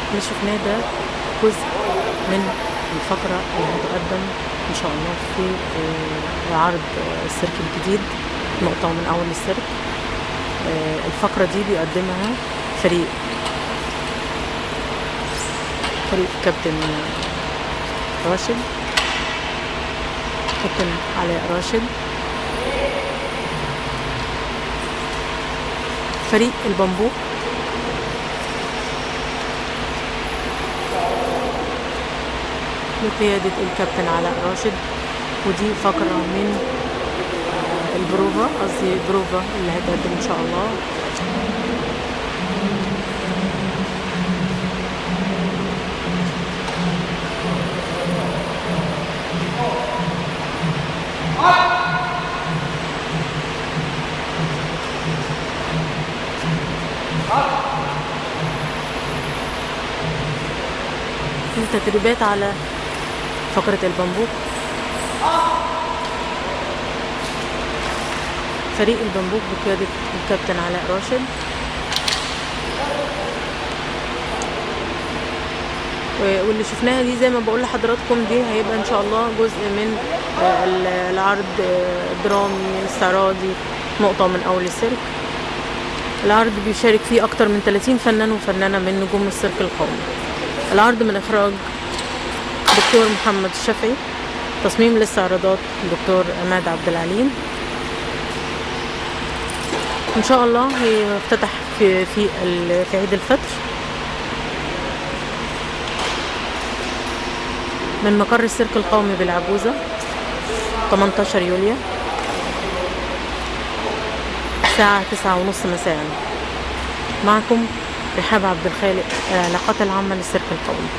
اللي شفناه ده جزء من الفقرة اللي هتقدم إن شاء الله في عرض السيرك الجديد، نقطة من أول السيرك. الفقرة دي بيقدمها فريق كابتن راشد، كابتن علاء راشد، فريق البامبو، بقيادة الكابتن علاء راشد. ودي فقرة من البروفا، قصدي البروفا اللي هتقدم ان شاء الله. التدريبات على فقرة البامبو. فريق البامبو بقيادة الكابتن علاء راشد. واللي شفناها دي زي ما بقول لحضراتكم دي هيبقى ان شاء الله جزء من العرض الدرامي استعراضي، نقطة من اول السيرك. العرض بيشارك فيه اكتر من 30 فنان وفنانة من نجوم السيرك القومي. العرض من اخراج دكتور محمد الشافعي، تصميم الاستعراضات دكتور عماد عبد العليم. ان شاء الله هيفتتح في عيد الفطر من مقر السيرك القومي بالعجوزة 18 يوليو الساعة 9:30 مساء. معكم رحاب عبد الخالق، العلاقات العامة للسيرك القومي.